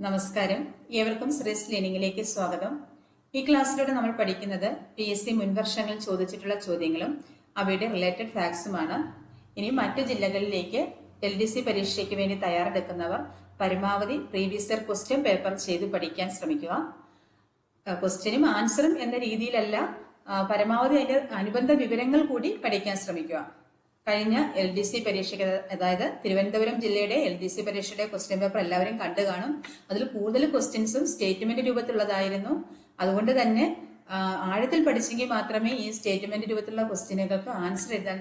നമസ്കാരം. ഏവർക്കും ശ്രേഷ്ഠ ലേണിംഗിലേക്ക് സ്വാഗതം. ഈ ക്ലാസ്സിലൂടെ നമ്മൾ പഠിക്കുന്നത് PSC മുൻവർഷങ്ങളിൽ ചോദിച്ചിട്ടുള്ള ചോദ്യങ്ങളും അവയുടെ റിലേറ്റഡ് ഫാക്ട്സുമാണ്. ഇനി മറ്റു ജില്ലകളിലേക്ക് LDC പരീക്ഷയ്ക്ക് വേണ്ടി തയ്യാറെടുക്കുന്നവർ പരമാവധി പ്രീവിയസ് ഇയർ ക്വസ്റ്റ്യൻ പേപ്പർ ചെയ്ത് പഠിക്കാൻ ശ്രമിക്കുക. ക്വസ്റ്റ്യനും ആൻസറും എന്ന രീതിയിലല്ല, പരമാവധി അതിന്റെ അനുബന്ധ വിവരങ്ങൾ കൂടി പഠിക്കാൻ ശ്രമിക്കുക. കഴിഞ്ഞ LDC പരീക്ഷയ്ക്ക്, അതായത് തിരുവനന്തപുരം ജില്ലയുടെ LDC പരീക്ഷയുടെ ക്വസ്റ്റ്യൻ പേപ്പർ എല്ലാവരും കണ്ടു കാണും. അതിൽ കൂടുതൽ ക്വസ്റ്റ്യൻസും സ്റ്റേറ്റ്മെന്റ് രൂപത്തിലുള്ളതായിരുന്നു. അതുകൊണ്ട് തന്നെ ആഴത്തിൽ പഠിച്ചെങ്കിൽ മാത്രമേ ഈ സ്റ്റേറ്റ്മെന്റ് രൂപത്തിലുള്ള ക്വസ്റ്റ്യനുകൾക്ക് ആൻസർ എഴുതാൻ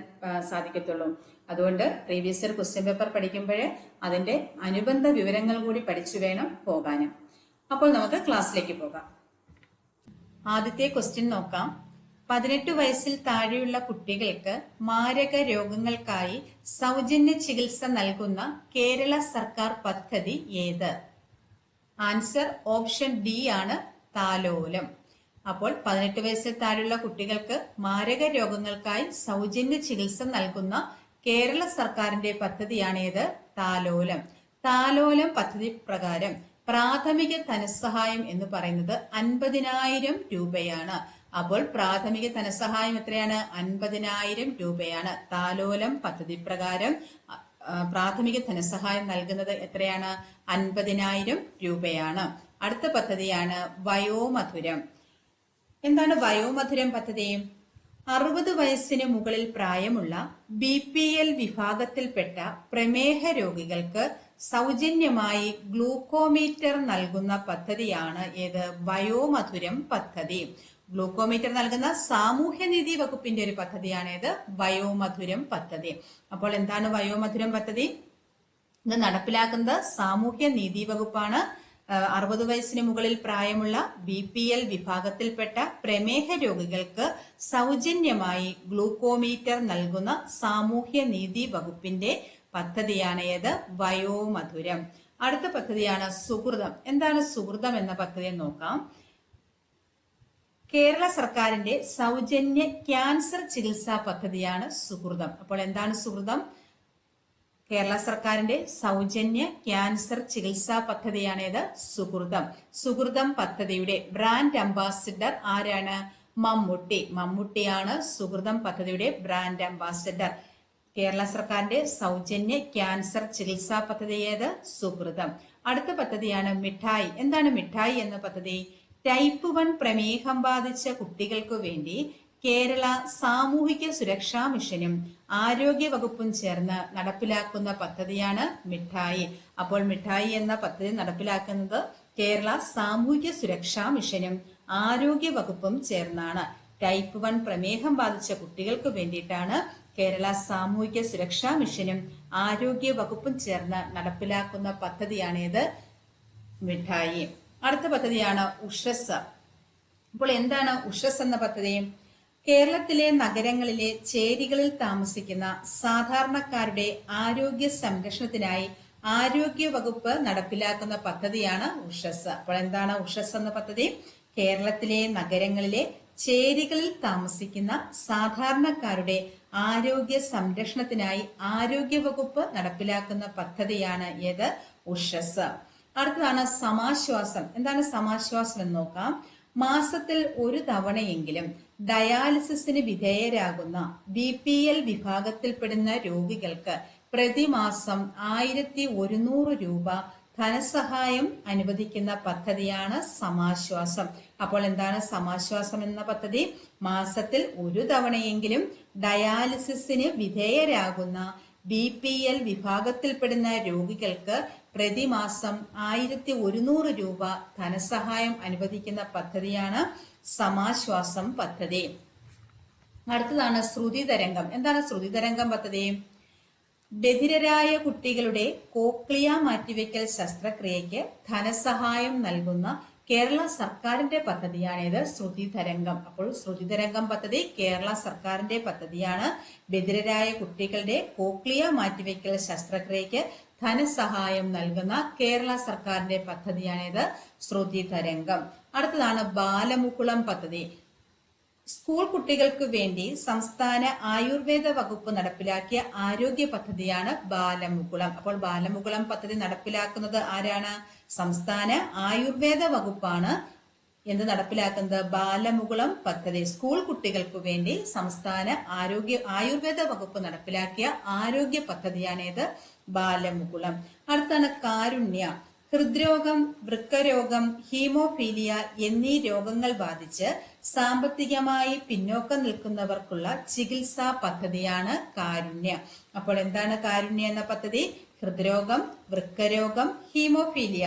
സാധിക്കത്തുള്ളൂ. അതുകൊണ്ട് പ്രീവിയസ് ഇയർ ക്വസ്റ്റ്യൻ പേപ്പർ പഠിക്കുമ്പോഴേ അതിന്റെ അനുബന്ധ വിവരങ്ങൾ കൂടി പഠിച്ചു വേണം പോകാനും. അപ്പോൾ നമുക്ക് ക്ലാസ്സിലേക്ക് പോകാം. ആദ്യത്തെ ക്വസ്റ്റ്യൻ നോക്കാം. 18 വയസ്സിൽ താഴെയുള്ള കുട്ടികൾക്ക് മാരക രോഗങ്ങൾക്കായി സൗജന്യ ചികിത്സ നൽകുന്ന കേരള സർക്കാർ പദ്ധതി ഏത്? ആൻസർ ഓപ്ഷൻ ഡി ആണ്, താലോലം. അപ്പോൾ 18 വയസ്സിൽ താഴെയുള്ള കുട്ടികൾക്ക് മാരക രോഗങ്ങൾക്കായി സൗജന്യ ചികിത്സ നൽകുന്ന കേരള സർക്കാരിന്റെ പദ്ധതിയാണേത്? താലോലം. താലോലം പദ്ധതി പ്രകാരം പ്രാഥമിക ധനസഹായം എന്ന് പറയുന്നത് 50,000 രൂപയാണ്. അപ്പോൾ പ്രാഥമിക ധനസഹായം എത്രയാണ്? 50,000 രൂപയാണ്. താലോലം പദ്ധതി പ്രകാരം പ്രാഥമിക ധനസഹായം നൽകുന്നത് എത്രയാണ്? 50,000 രൂപയാണ്. അടുത്ത പദ്ധതിയാണ് വയോമധുരം. എന്താണ് വയോമധുരം പദ്ധതി? 60 വയസ്സിന് മുകളിൽ പ്രായമുള്ള BPL വിഭാഗത്തിൽപ്പെട്ട പ്രമേഹ രോഗികൾക്ക് സൗജന്യമായി ഗ്ലൂക്കോമീറ്റർ നൽകുന്ന പദ്ധതിയാണ് ഏത്? വയോമധുരം പദ്ധതി. ഗ്ലൂക്കോമീറ്റർ നൽകുന്ന സാമൂഹ്യനീതി വകുപ്പിന്റെ ഒരു പദ്ധതിയാണേത്? വയോമധുരം പദ്ധതി. അപ്പോൾ എന്താണ് വയോമധുരം പദ്ധതി? ഇത് നടപ്പിലാക്കുന്നത് സാമൂഹ്യനീതി വകുപ്പാണ്. 60 വയസ്സിന് മുകളിൽ പ്രായമുള്ള BPL വിഭാഗത്തിൽപ്പെട്ട പ്രമേഹ രോഗികൾക്ക് സൗജന്യമായി ഗ്ലൂക്കോമീറ്റർ നൽകുന്ന സാമൂഹ്യനീതി വകുപ്പിന്റെ പദ്ധതിയാണ് ഏത്? വയോമധുരം. അടുത്ത പദ്ധതിയാണ് സുഹൃതം. എന്താണ് സുഹൃതം എന്ന പദ്ധതി നോക്കാം. കേരള സർക്കാരിന്റെ സൗജന്യ ക്യാൻസർ ചികിത്സാ പദ്ധതിയാണ് സുഹൃതം. അപ്പോൾ എന്താണ് സുഹൃതം? കേരള സർക്കാരിന്റെ സൗജന്യ ക്യാൻസർ ചികിത്സാ പദ്ധതിയാണേത്? സുഹൃതം. സുഹൃതം പദ്ധതിയുടെ ബ്രാൻഡ് അംബാസിഡർ ആരാണ്? മമ്മൂട്ടി. മമ്മൂട്ടിയാണ് സുഹൃതം പദ്ധതിയുടെ ബ്രാൻഡ് അംബാസിഡർ. കേരള സർക്കാരിന്റെ സൗജന്യ ക്യാൻസർ ചികിത്സാ പദ്ധതി ഏത്? സുഹൃതം. അടുത്ത പദ്ധതിയാണ് മിഠായി. എന്താണ് മിഠായി എന്ന പദ്ധതി? ടൈപ്പ് 1 പ്രമേഹം ബാധിച്ച കുട്ടികൾക്ക് വേണ്ടി കേരള സാമൂഹിക സുരക്ഷാ മിഷനും ആരോഗ്യ വകുപ്പും ചേർന്ന് നടപ്പിലാക്കുന്ന പദ്ധതിയാണ് മിഠായി. അപ്പോൾ മിഠായി എന്ന പദ്ധതി നടപ്പിലാക്കുന്നത് കേരള സാമൂഹിക സുരക്ഷാ മിഷനും ആരോഗ്യ വകുപ്പും ചേർന്നാണ്. ടൈപ്പ് 1 പ്രമേഹം ബാധിച്ച കുട്ടികൾക്ക് വേണ്ടിയിട്ടാണ് കേരള സാമൂഹിക സുരക്ഷാ മിഷനും ആരോഗ്യ വകുപ്പും ചേർന്ന് നടപ്പിലാക്കുന്ന പദ്ധതിയാണേത്? മിഠായി. അടുത്ത പദ്ധതിയാണ് ഉഷസ്. അപ്പോൾ എന്താണ് ഉഷസ് എന്ന പദ്ധതി? കേരളത്തിലെ നഗരങ്ങളിലെ ചേരികളിൽ താമസിക്കുന്ന സാധാരണക്കാരുടെ ആരോഗ്യ സംരക്ഷണത്തിനായി ആരോഗ്യ വകുപ്പ് നടപ്പിലാക്കുന്ന പദ്ധതിയാണ് ഉഷസ്. അപ്പോൾ എന്താണ് ഉഷസ് എന്ന പദ്ധതി? കേരളത്തിലെ നഗരങ്ങളിലെ ചേരികളിൽ താമസിക്കുന്ന സാധാരണക്കാരുടെ ആരോഗ്യ സംരക്ഷണത്തിനായി ആരോഗ്യ വകുപ്പ് നടപ്പിലാക്കുന്ന പദ്ധതിയാണ് ഏത്? ഉഷസ്. അടുത്തതാണ് സമാശ്വാസം. എന്താണ് സമാശ്വാസം എന്ന് നോക്കാം. മാസത്തിൽ ഒരു തവണയെങ്കിലും ഡയാലിസിസിന് വിധേയരാകുന്ന BPL വിഭാഗത്തിൽപ്പെടുന്ന രോഗികൾക്ക് പ്രതിമാസം 1,100 രൂപ ധനസഹായം അനുവദിക്കുന്ന പദ്ധതിയാണ് സമാശ്വാസം. അപ്പോൾ എന്താണ് സമാശ്വാസം എന്ന പദ്ധതി? മാസത്തിൽ ഒരു തവണയെങ്കിലും ഡയാലിസിസിന് വിധേയരാകുന്ന BPL വിഭാഗത്തിൽപ്പെടുന്ന രോഗികൾക്ക് പ്രതിമാസം 1,100 രൂപ ധനസഹായം അനുവദിക്കുന്ന പദ്ധതിയാണ് സമാശ്വാസം പദ്ധതി. അടുത്തതാണ് ശ്രുതി തരംഗം. എന്താണ് ശ്രുതി തരംഗം പദ്ധതി? ബധിരരായ കുട്ടികളുടെ കോക്ലിയ മാറ്റിവെക്കൽ ശസ്ത്രക്രിയയ്ക്ക് ധനസഹായം നൽകുന്ന കേരള സർക്കാരിന്റെ പദ്ധതിയാണേത്? ശ്രുതി തരംഗം. അപ്പോൾ ശ്രുതി തരംഗം പദ്ധതി കേരള സർക്കാരിന്റെ പദ്ധതിയാണ്. ബധിരരായ കുട്ടികളുടെ കോക്ലിയ മാറ്റിവെക്കൽ ശസ്ത്രക്രിയയ്ക്ക് ധനസഹായം നൽകുന്ന കേരള സർക്കാരിന്റെ പദ്ധതിയാണേത്? ശ്രുതി തരംഗം. അടുത്തതാണ് ബാലമുകുളം പദ്ധതി. സ്കൂൾ കുട്ടികൾക്ക് വേണ്ടി സംസ്ഥാന ആയുർവേദ വകുപ്പ് നടപ്പിലാക്കിയ ആരോഗ്യ പദ്ധതിയാണ് ബാലമുകുളം. അപ്പോൾ ബാലമുകുളം പദ്ധതി നടപ്പിലാക്കുന്നത് ആരാണ്? സംസ്ഥാന ആയുർവേദ വകുപ്പാണ് എന്ത് നടപ്പിലാക്കുന്നത്? ബാലമുകുളം പദ്ധതി. സ്കൂൾ കുട്ടികൾക്ക് വേണ്ടി സംസ്ഥാന ആയുർവേദ വകുപ്പ് നടപ്പിലാക്കിയ ആരോഗ്യ പദ്ധതിയാണേത്? ബാലമുകുളം. അടുത്താണ് കാരുണ്യ. ഹൃദ്രോഗം, വൃക്കരോഗം, ഹീമോഫീലിയ എന്നീ രോഗങ്ങൾ ബാധിച്ച് സാമ്പത്തികമായി പിന്നോക്കം നിൽക്കുന്നവർക്കുള്ള ചികിത്സാ പദ്ധതിയാണ് കാരുണ്യ. അപ്പോൾ എന്താണ് കാരുണ്യ എന്ന പദ്ധതി? ഹൃദ്രോഗം, വൃക്കരോഗം, ഹീമോഫീലിയ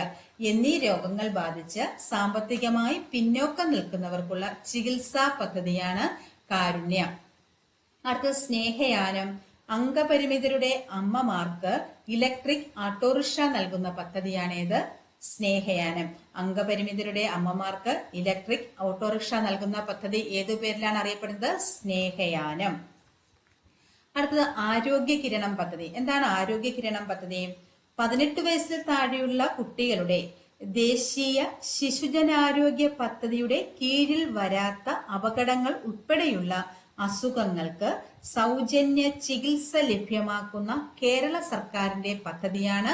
എന്നീ രോഗങ്ങൾ ബാധിച്ച് സാമ്പത്തികമായി പിന്നോക്കം നിൽക്കുന്നവർക്കുള്ള ചികിത്സാ പദ്ധതിയാണ് കാരുണ്യ. അടുത്ത സ്നേഹയാനം. അംഗപരിമിതരുടെ അമ്മമാർക്ക് ഇലക്ട്രിക് ഓട്ടോറിക്ഷ നൽകുന്ന പദ്ധതിയാണേത്? സ്നേഹയാനം. അംഗപരിമിതരുടെ അമ്മമാർക്ക് ഇലക്ട്രിക് ഓട്ടോറിക്ഷ നൽകുന്ന പദ്ധതി ഏതു പേരിലാണ് അറിയപ്പെടുന്നത്? സ്നേഹയാനം. അടുത്തത് ആരോഗ്യ കിരണം പദ്ധതി. എന്താണ് ആരോഗ്യ കിരണം പദ്ധതി? 18 വയസ്സിൽ താഴെയുള്ള കുട്ടികളുടെ ദേശീയ ശിശുജനാരോഗ്യ പദ്ധതിയുടെ കീഴിൽ വരാത്ത അപകടങ്ങൾ ഉൾപ്പെടെയുള്ള അസുഖങ്ങൾക്ക് സൗജന്യ ചികിത്സ ലഭ്യമാക്കുന്ന കേരള സർക്കാരിന്റെ പദ്ധതിയാണ്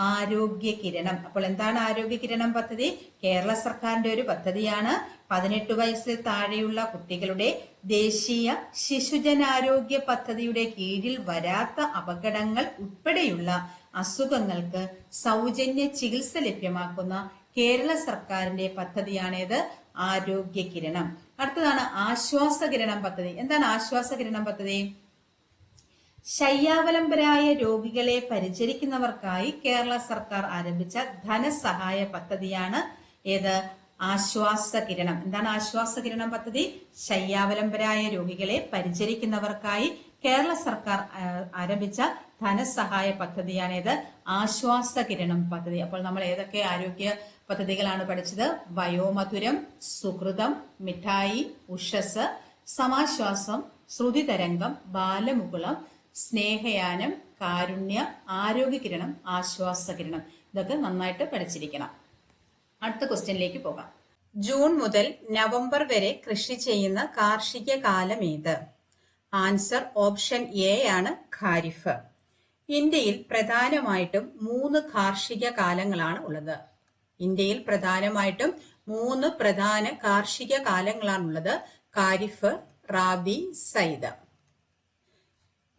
ആരോഗ്യ കിരണം. അപ്പോൾ എന്താണ് ആരോഗ്യ കിരണം പദ്ധതി? കേരള സർക്കാരിന്റെ ഒരു പദ്ധതിയാണ്. 18 വയസ്സിൽ താഴെയുള്ള കുട്ടികളുടെ ദേശീയ ശിശുജനാരോഗ്യ പദ്ധതിയുടെ കീഴിൽ വരാത്ത അപകടങ്ങൾ ഉൾപ്പെടെയുള്ള അസുഖങ്ങൾക്ക് സൗജന്യ ചികിത്സ ലഭ്യമാക്കുന്ന കേരള സർക്കാരിന്റെ പദ്ധതിയാണേത്? ആരോഗ്യ കിരണം. അടുത്തതാണ് ആശ്വാസ കിരണം പദ്ധതി. എന്താണ് ആശ്വാസ കിരണം പദ്ധതി? ശയ്യാവലംബരായ രോഗികളെ പരിചരിക്കുന്നവർക്കായി കേരള സർക്കാർ ആരംഭിച്ച ധനസഹായ പദ്ധതിയാണ് ഏത്? ആശ്വാസ കിരണം. എന്താണ് ആശ്വാസ കിരണം പദ്ധതി? ശയ്യാവലംബരായ രോഗികളെ പരിചരിക്കുന്നവർക്കായി കേരള സർക്കാർ ആരംഭിച്ച ധനസഹായ പദ്ധതിയാണേത്? ആശ്വാസ കിരണം പദ്ധതി. അപ്പോൾ നമ്മൾ ഏതൊക്കെ ആരോഗ്യ പദ്ധതികളാണ് പഠിച്ചത്? വയോമധുരം, സുഹൃതം, മിഠായി, ഉഷസ്, സമാശ്വാസം, ശ്രുതിതരംഗം, ബാലമുകുളം, സ്നേഹയാനം, കാരുണ്യ, ആരോഗ്യ കിരണം, ആശ്വാസ കിരണം. ഇതൊക്കെ നന്നായിട്ട് പഠിച്ചിരിക്കണം. അടുത്ത ക്വസ്റ്റ്യനിലേക്ക് പോകാം. ജൂൺ മുതൽ നവംബർ വരെ കൃഷി ചെയ്യുന്ന കാർഷിക കാലം ഏത്? ആൻസർ ഓപ്ഷൻ എ ആണ്, ഖാരിഫ്. ഇന്ത്യയിൽ പ്രധാനമായിട്ടും 3 കാർഷിക കാലങ്ങളാണ് ഉള്ളത്. ഇന്ത്യയിൽ പ്രധാനമായിട്ടും 3 പ്രധാന കാർഷിക കാലങ്ങളാണുള്ളത്. ഖാരിഫ്, റാബി, സൈദ്.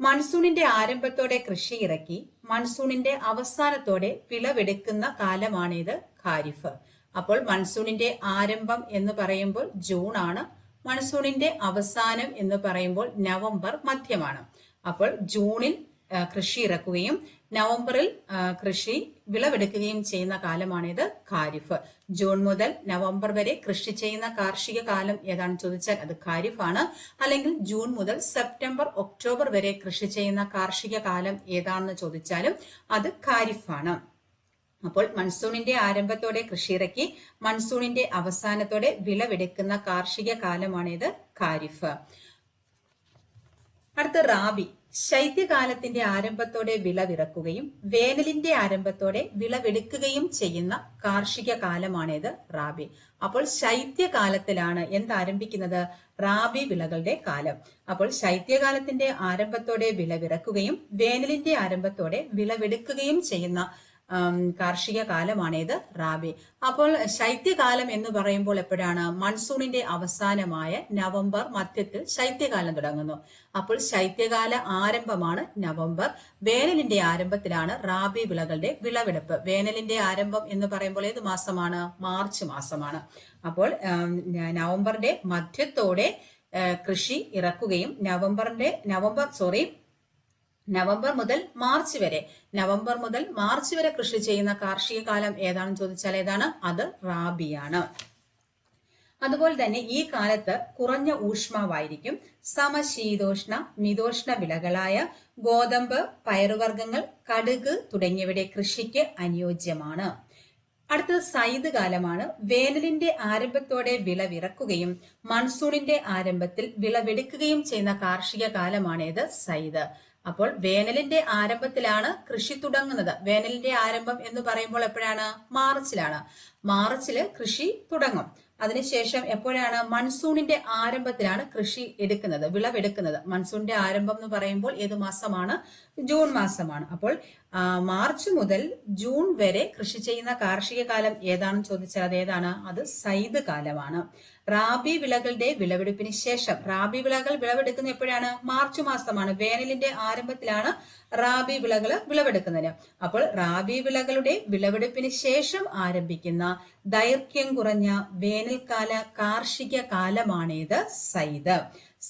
മൺസൂണിന്റെ ആരംഭത്തോടെ കൃഷി ഇറക്കി മൺസൂണിന്റെ അവസാനത്തോടെ വിളവെടുക്കുന്ന കാലമാണിത് ഖാരിഫ്. അപ്പോൾ മൺസൂണിന്റെ ആരംഭം എന്ന് പറയുമ്പോൾ ജൂൺ ആണ്. മൺസൂണിന്റെ അവസാനം എന്ന് പറയുമ്പോൾ നവംബർ മധ്യമാണ്. അപ്പോൾ ജൂണിൽ കൃഷി ഇറക്കുകയും നവംബറിൽ കൃഷി വിളവെടുക്കുകയും ചെയ്യുന്ന കാലമാണിത് ഖാരിഫ്. ജൂൺ മുതൽ നവംബർ വരെ കൃഷി ചെയ്യുന്ന കാർഷിക കാലം ഏതാണെന്ന് ചോദിച്ചാൽ അത് ഖാരിഫ് ആണ്. അല്ലെങ്കിൽ ജൂൺ മുതൽ സെപ്റ്റംബർ, ഒക്ടോബർ വരെ കൃഷി ചെയ്യുന്ന കാർഷിക കാലം ഏതാണെന്ന് ചോദിച്ചാലും അത് ഖാരിഫ് ആണ്. അപ്പോൾ മൺസൂണിന്റെ ആരംഭത്തോടെ കൃഷി ഇറക്കി മൺസൂണിന്റെ അവസാനത്തോടെ വിളവെടുക്കുന്ന കാർഷിക കാലമാണിത് ഖാരിഫ്. അടുത്ത റാബി. ശൈത്യകാലത്തിന്റെ ആരംഭത്തോടെ വിളവിറക്കുകയും വേനലിന്റെ ആരംഭത്തോടെ വിളവെടുക്കുകയും ചെയ്യുന്ന കാർഷിക കാലമാണിത് റാബി. അപ്പോൾ ശൈത്യകാലത്തിലാണ് എന്താരംഭിക്കുന്നത്? റാബി വിളകളുടെ കാലം. അപ്പോൾ ശൈത്യകാലത്തിന്റെ ആരംഭത്തോടെ വിളവിറക്കുകയും വേനലിന്റെ ആരംഭത്തോടെ വിളവെടുക്കുകയും ചെയ്യുന്ന കാർഷിക കാലമാണിത് റാബി. അപ്പോൾ ശൈത്യകാലം എന്ന് പറയുമ്പോൾ എപ്പോഴാണ്? മൺസൂണിന്റെ അവസാനമായ നവംബർ മധ്യത്തിൽ ശൈത്യകാലം തുടങ്ങുന്നു. അപ്പോൾ ശൈത്യകാല ആരംഭമാണ് നവംബർ. വേനലിന്റെ ആരംഭത്തിലാണ് റാബി വിളകളുടെ വിളവെടുപ്പ്. വേനലിന്റെ ആരംഭം എന്ന് പറയുമ്പോൾ ഏത് മാസമാണ്? മാർച്ച് മാസമാണ്. അപ്പോൾ നവംബറിന്റെ മധ്യത്തോടെ കൃഷി ഇറക്കുകയും നവംബർ മുതൽ മാർച്ച് വരെ കൃഷി ചെയ്യുന്ന കാർഷിക കാലം ഏതാണെന്ന് ചോദിച്ചാൽ ഏതാണ്? അത് റാബിയാണ്. അതുപോലെ തന്നെ ഈ കാലത്ത് കുറഞ്ഞ ഊഷ്മാവായിരിക്കും. സമശീതോഷ്ണ മിതോഷ്ണ വിളകളായ ഗോതമ്പ്, പയറുവർഗ്ഗങ്ങൾ, കടുക് തുടങ്ങിയവയുടെ കൃഷിക്ക് അനുയോജ്യമാണ്. അടുത്തത് സൈദ് കാലമാണ്. വേനലിന്റെ ആരംഭത്തോടെ വിളവിറക്കുകയും മൺസൂണിന്റെ ആരംഭത്തിൽ വിളവെടുക്കുകയും ചെയ്യുന്ന കാർഷിക കാലമാണിത് സൈദ്. അപ്പോൾ വേനലിന്റെ ആരംഭത്തിലാണ് കൃഷി തുടങ്ങുന്നത്. വേനലിന്റെ ആരംഭം എന്ന് പറയുമ്പോൾ എപ്പോഴാണ്? മാർച്ചിലാണ്. മാർച്ചില് കൃഷി തുടങ്ങും. അതിനുശേഷം എപ്പോഴാണ്? മൺസൂണിന്റെ ആരംഭത്തിലാണ് കൃഷി എടുക്കുന്നത്, വിളവെടുക്കുന്നത്. മൺസൂണിന്റെ ആരംഭം എന്ന് പറയുമ്പോൾ ഏത് മാസമാണ്? ജൂൺ മാസമാണ്. അപ്പോൾ മാർച്ച് മുതൽ ജൂൺ വരെ കൃഷി ചെയ്യുന്ന കാർഷിക കാലം ഏതാണെന്ന് ചോദിച്ചാൽ അത് ഏതാണ്? അത് സൈദ് കാലമാണ്. റാബി വിളകളുടെ വിളവെടുപ്പിന് ശേഷം, റാബി വിളകൾ വിളവെടുക്കുന്ന എപ്പോഴാണ്? മാർച്ച് മാസമാണ്. വേനലിന്റെ ആരംഭത്തിലാണ് റാബി വിളകൾ വിളവെടുക്കുന്നത്. അപ്പോൾ റാബി വിളകളുടെ വിളവെടുപ്പിന് ശേഷം ആരംഭിക്കുന്ന ദൈർഘ്യം കുറഞ്ഞ വേനൽക്കാല കാർഷിക കാലമാണേത്? സൈദ്.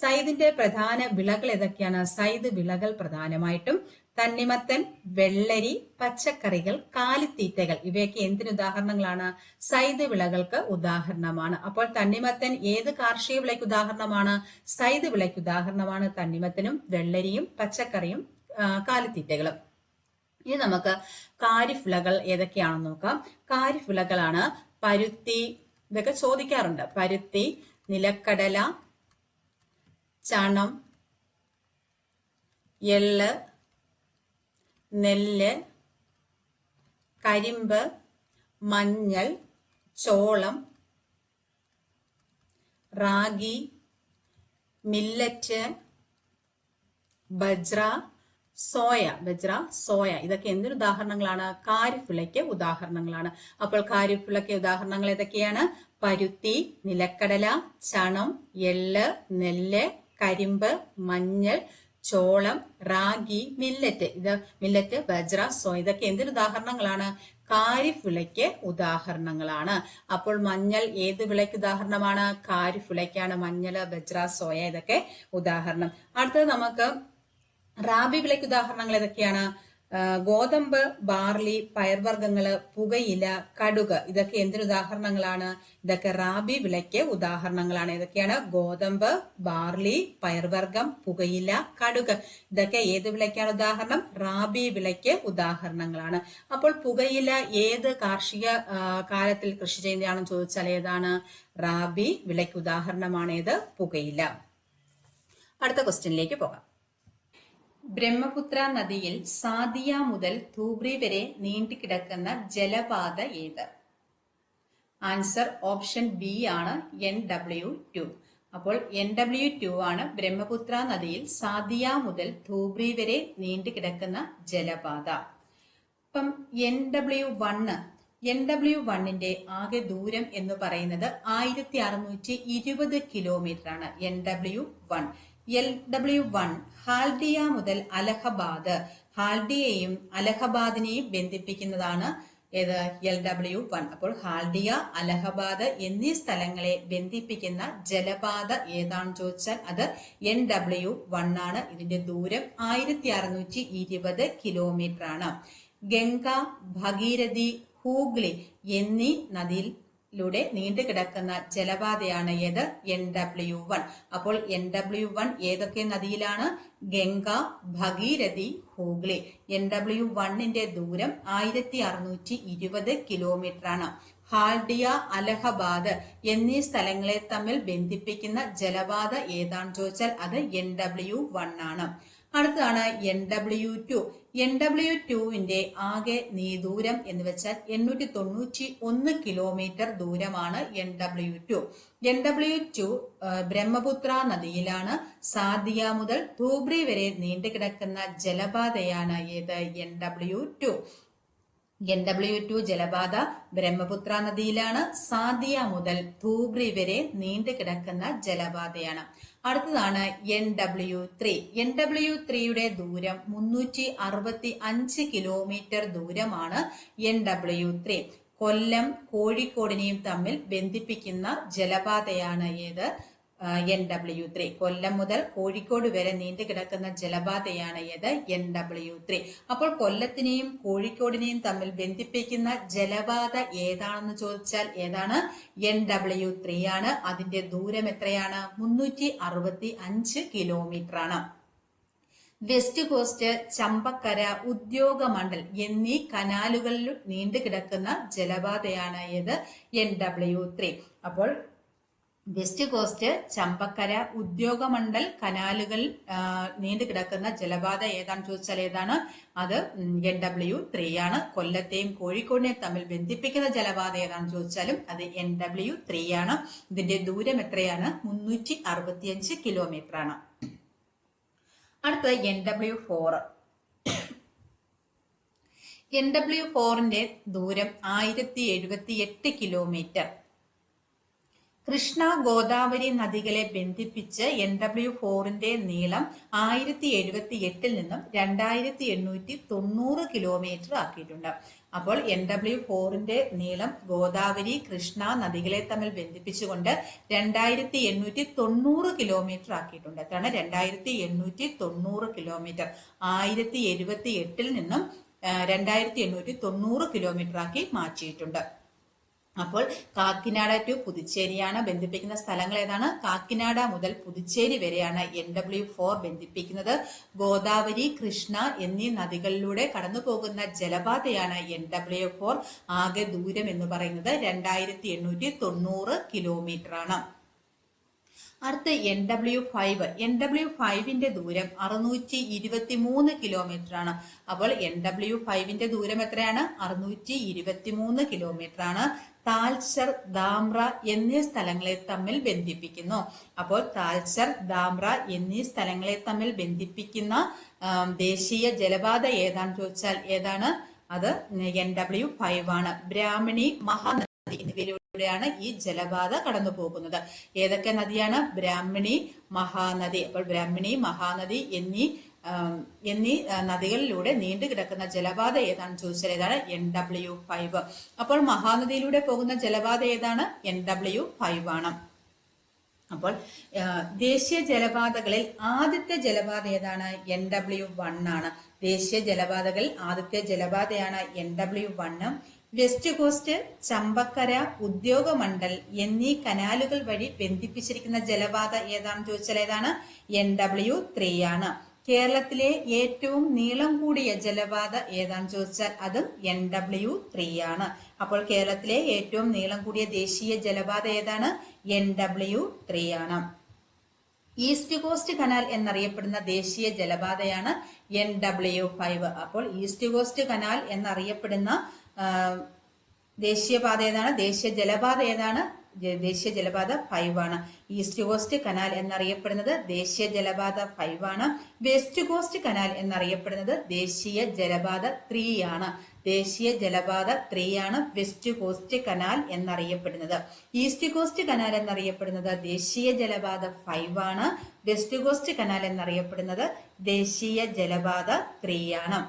സൈദിന്റെ പ്രധാന വിളകൾ ഏതൊക്കെയാണ്? സൈദ് വിളകൾ പ്രധാനമായിട്ടും തണ്ണിമത്തൻ, വെള്ളരി, പച്ചക്കറികൾ, കാലിത്തീറ്റകൾ, ഇവയൊക്കെ എന്തിന് ഉദാഹരണങ്ങളാണ്? സൈദ് വിളകൾക്ക് ഉദാഹരണമാണ്. അപ്പോൾ തണ്ണിമത്തൻ ഏത് കാർഷിക വിളയ്ക്ക് ഉദാഹരണമാണ്? സൈദ് വിളയ്ക്ക് ഉദാഹരണമാണ് തണ്ണിമത്തനും വെള്ളരിയും പച്ചക്കറിയും കാലിത്തീറ്റകളും. ഇനി നമുക്ക് ഖാരിഫ് വിളകൾ ഏതൊക്കെയാണെന്ന് നോക്കാം. ഖാരിഫ് വിളകളാണ് പരുത്തി, ഇതൊക്കെ ചോദിക്കാറുണ്ട്. പരുത്തി, നിലക്കടല, ചണം, എള്ള്, നെല്ല്, കരിമ്പ്, മഞ്ഞൾ, ചോളം, റാഗി, മില്ലറ്റ്, ബജ്ര, സോയ, ഇതൊക്കെ എന്തൊരു ഉദാഹരണങ്ങളാണ്? ഖാരിഫ് വിളയ്ക്ക് ഉദാഹരണങ്ങളാണ്. അപ്പോൾ ഖാരിഫ് വിളയ്ക്ക് ഉദാഹരണങ്ങൾ ഏതൊക്കെയാണ്? പരുത്തി, നിലക്കടല, ചണം, എള്ള്, നെല്ല്, കരിമ്പ്, മഞ്ഞൾ, ചോളം, റാഗി, മില്ലറ്റ്, ബജ്ര, സോയ, ഇതൊക്കെ എന്തൊരു ഉദാഹരണങ്ങളാണ്? ഖാരിഫ് വിളയ്ക്ക് ഉദാഹരണങ്ങളാണ്. അപ്പോൾ മഞ്ഞൾ ഏത് വിളയ്ക്ക് ഉദാഹരണമാണ്? ഖാരിഫ് വിളയ്ക്കാണ് മഞ്ഞൾ, ബജ്ര, സോയ ഇതൊക്കെ ഉദാഹരണം. അടുത്തത് നമുക്ക് റാബി വിളയ്ക്ക് ഉദാഹരണങ്ങൾ ഏതൊക്കെയാണ്? ഗോതമ്പ്, ബാർലി, പയർവർഗ്ഗങ്ങള്, പുകയില, കടുക്, ഇതൊക്കെ എന്തിന് ഉദാഹരണങ്ങളാണ്? ഇതൊക്കെ റാബി വിളയ്ക്ക് ഉദാഹരണങ്ങളാണ്. ഏതൊക്കെയാണ്? ഗോതമ്പ്, ബാർലി, പയർവർഗ്ഗം, പുകയില, കടുക്, ഇതൊക്കെ ഏത് വിളയ്ക്കാണ് ഉദാഹരണം? റാബി വിളയ്ക്ക് ഉദാഹരണങ്ങളാണ്. അപ്പോൾ പുകയില ഏത് കാർഷിക കാലത്തിൽ കൃഷി ചെയ്യുന്നതാണെന്ന് ചോദിച്ചാൽ ഏതാണ്? റാബി വിളയ്ക്ക് ഉദാഹരണമാണ് ഏത്? പുകയില. അടുത്ത ക്വസ്റ്റ്യനിലേക്ക് പോകാം. ബ്രഹ്മപുത്ര നദിയിൽ സാദിയ മുതൽ ധൂബ്രി വരെ നീണ്ടുകിടക്കുന്ന ജലപാത ഏത്? ആൻസർ ഓപ്ഷൻ ബി ആണ്, NW2. അപ്പോൾ NW2 ആണ് ബ്രഹ്മപുത്ര നദിയിൽ സാദിയ മുതൽ ധൂബ്രി വരെ നീണ്ടുകിടക്കുന്ന ജലപാത. അപ്പം NW1ന്റെ ആകെ ദൂരം എന്ന് പറയുന്നത് 1620 കിലോമീറ്റർ ആണ്. LW1 ഹാൽഡിയ മുതൽ അലഹബാദ്, ഹാൽഡിയയും അലഹബാദിനെയും ബന്ധിപ്പിക്കുന്നതാണ് ഏത്? LW1. അപ്പോൾ ഹാൽഡിയ, അലഹബാദ് എന്നീ സ്ഥലങ്ങളെ ബന്ധിപ്പിക്കുന്ന ജലപാത ഏതാണെന്ന് ചോദിച്ചാൽ അത് NW1 ആണ്. ഇതിന്റെ ദൂരം 1620 കിലോമീറ്റർ ആണ്. ഗംഗ, ഭഗീരഥി, ഹൂഗ്ലി എന്നീ നദിയിലൂടെ നീണ്ടുകിടക്കുന്ന ജലപാതയാണ് ഏത്? NW1. അപ്പോൾ NW1 ഏതൊക്കെ നദിയിലാണ്? ഗംഗ, ഭഗീരഥി, ഹൂഗ്ലി. NW1ന്റെ ദൂരം 1620 കിലോമീറ്റർ ആണ്. ഹാൽഡിയ, അലഹബാദ് എന്നീ സ്ഥലങ്ങളെ തമ്മിൽ ബന്ധിപ്പിക്കുന്ന ജലപാത ഏതാണെന്ന് ചോദിച്ചാൽ അത് NW1 ആണ്. അടുത്തതാണ് NW2. NW2ന്റെ ആകെ ദൂരം എന്ന് വെച്ചാൽ 891 കിലോമീറ്റർ ദൂരമാണ് NW2. NW2 ബ്രഹ്മപുത്ര നദിയിലാണ്. സാദിയ മുതൽ ധൂബ്രി വരെ നീണ്ടുകിടക്കുന്ന ജലപാതയാണ് ഏത്? NW2. NW2 ജലപാത ബ്രഹ്മപുത്ര നദിയിലാണ്. സാദിയ മുതൽ ധൂബ്രി വരെ നീണ്ടുകിടക്കുന്ന ജലപാതയാണ്. അടുത്തതാണ് NW3. NW3യുടെ ദൂരം 365 കിലോമീറ്റർ ദൂരമാണ് NW3. കൊല്ലം, കോഴിക്കോടിനെയും തമ്മിൽ ബന്ധിപ്പിക്കുന്ന ജലപാതയാണ് ഏത്? NW3. കൊല്ലം മുതൽ കോഴിക്കോട് വരെ നീണ്ടുകിടക്കുന്ന ജലപാതയാണ് ഏത്? NW3. അപ്പോൾ കൊല്ലത്തിനെയും കോഴിക്കോടിനെയും തമ്മിൽ ബന്ധിപ്പിക്കുന്ന ജലപാത ഏതാണെന്ന് ചോദിച്ചാൽ ഏതാണ്? NW3 ആണ്. അതിന്റെ ദൂരം എത്രയാണ്? 365 കിലോമീറ്റർ ആണ്. വെസ്റ്റ് കോസ്റ്റ്, ചമ്പക്കര, ഉദ്യോഗമണ്ഡൽ എന്നീ കനാലുകളിൽ നീണ്ടുകിടക്കുന്ന ജലപാതയാണ് ഏത്? NW3. അപ്പോൾ വെസ്റ്റ് കോസ്റ്റ്, ചമ്പക്കര, ഉദ്യോഗമണ്ഡൽ കനാലുകൾ നീണ്ടു കിടക്കുന്ന ജലപാത ഏതാണെന്ന് ചോദിച്ചാൽ ഏതാണ്? അത് NW3 ആണ്. കൊല്ലത്തെയും കോഴിക്കോടിനെയും തമ്മിൽ ബന്ധിപ്പിക്കുന്ന ജലപാത ഏതാണെന്ന് ചോദിച്ചാലും അത് NW3 ആണ്. ഇതിന്റെ ദൂരം എത്രയാണ്? 365 കിലോമീറ്റർ ആണ്. അടുത്തത് NW4. NW4ന്റെ ദൂരം 1078 കിലോമീറ്റർ. കൃഷ്ണ ഗോദാവരി നദികളെ ബന്ധിപ്പിച്ച് NW4ന്റെ നീളം 1078 നിന്നും 2890 കിലോമീറ്റർ ആക്കിയിട്ടുണ്ട്. അപ്പോൾ NW4ന്റെ നീളം ഗോദാവരി, കൃഷ്ണ നദികളെ തമ്മിൽ ബന്ധിപ്പിച്ചുകൊണ്ട് 2890 കിലോമീറ്റർ ആക്കിയിട്ടുണ്ട്. എത്രയാണ്? 2890 കിലോമീറ്റർ. 1078 നിന്നും 2890 കിലോമീറ്റർ ആക്കി മാറ്റിയിട്ടുണ്ട്. അപ്പോൾ കാക്കിനാട ടു പുതുച്ചേരിയാണ് ബന്ധിപ്പിക്കുന്ന സ്ഥലങ്ങൾ ഏതാണ്? കാക്കിനാട മുതൽ പുതുച്ചേരി വരെയാണ് NW4 ബന്ധിപ്പിക്കുന്നത്. ഗോദാവരി, കൃഷ്ണ എന്നീ നദികളിലൂടെ കടന്നു പോകുന്ന ജലപാതയാണ് NW4. ആകെ ദൂരം എന്ന് പറയുന്നത് 2890 കിലോമീറ്റർ ആണ്. അടുത്ത NW5. NW5ന്റെ ദൂരം 623 കിലോമീറ്റർ ആണ്. അപ്പോൾ NW5ന്റെ ദൂരം എത്രയാണ്? 623 കിലോമീറ്റർ ആണ്. താൽച്ചർ, ധാംറ എന്നീ സ്ഥലങ്ങളെ തമ്മിൽ ബന്ധിപ്പിക്കുന്നു. അപ്പോൾ താൽച്ചർ, ധാംറ എന്നീ സ്ഥലങ്ങളെ തമ്മിൽ ബന്ധിപ്പിക്കുന്ന ദേശീയ ജലപാത ഏതാണെന്ന് ചോദിച്ചാൽ ഏതാണ്? അത് NW5 ആണ്. ബ്രാഹ്മണി, മഹാനദി എന്നിവയിലൂടെയാണ് ഈ ജലപാത കടന്നു പോകുന്നത്. ഏതൊക്കെ നദിയാണ്? ബ്രാഹ്മണി, മഹാനദി. അപ്പോൾ ബ്രാഹ്മണി, മഹാനദി എന്നീ നദികളിലൂടെ നീണ്ടു കിടക്കുന്ന ജലപാത ഏതാണെന്ന് ചോദിച്ചാൽ ഏതാണ്? NW5. അപ്പോൾ മഹാനദിയിലൂടെ പോകുന്ന ജലപാത ഏതാണ്? NW5 ആണ്. അപ്പോൾ ദേശീയ ജലപാതകളിൽ ആദ്യത്തെ ജലപാത ഏതാണ്? NW1 ആണ്. ദേശീയ ജലപാതകളിൽ ആദ്യത്തെ ജലപാതയാണ് NW1. West coast, Champakkara, Udyogamandal എന്നീ കനാലുകൾ വഴി ബന്ധിപ്പിച്ചിരിക്കുന്ന ജലപാത ഏതാണെന്ന് ചോദിച്ചാൽ ഏതാണ്? NW3 ആണ്. കേരളത്തിലെ ഏറ്റവും നീളം കൂടിയ ജലപാത ഏതാണെന്ന് ചോദിച്ചാൽ അതും NW3 ആണ്. അപ്പോൾ കേരളത്തിലെ ഏറ്റവും നീളം കൂടിയ ദേശീയ ജലപാത ഏതാണ്? NW3 ആണ്. ഈസ്റ്റ് കോസ്റ്റ് കനാൽ എന്നറിയപ്പെടുന്ന ദേശീയ ജലപാതയാണ് NW5. അപ്പോൾ ഈസ്റ്റ് കോസ്റ്റ് കനാൽ എന്നറിയപ്പെടുന്ന ദേശീയപാത ഏതാണ്? ദേശീയ ജലപാത ഏതാണ്? ദേശീയ ജലപാത 5 ആണ്. ഈസ്റ്റ് കോസ്റ്റ് കനാൽ എന്നറിയപ്പെടുന്നത് ദേശീയ ജലപാത 5 ആണ്. വെസ്റ്റ് കോസ്റ്റ് കനാൽ എന്നറിയപ്പെടുന്നത് ദേശീയ ജലപാത 3 ആണ്. ദേശീയ ജലപാത 3 ആണ് വെസ്റ്റ് കോസ്റ്റ് കനാൽ എന്നറിയപ്പെടുന്നത്. ഈസ്റ്റ് കോസ്റ്റ് കനാൽ എന്നറിയപ്പെടുന്നത് ദേശീയ ജലപാത 5 ആണ്. വെസ്റ്റ് കോസ്റ്റ് കനാൽ എന്നറിയപ്പെടുന്നത് ദേശീയ ജലപാത 3 ആണ്.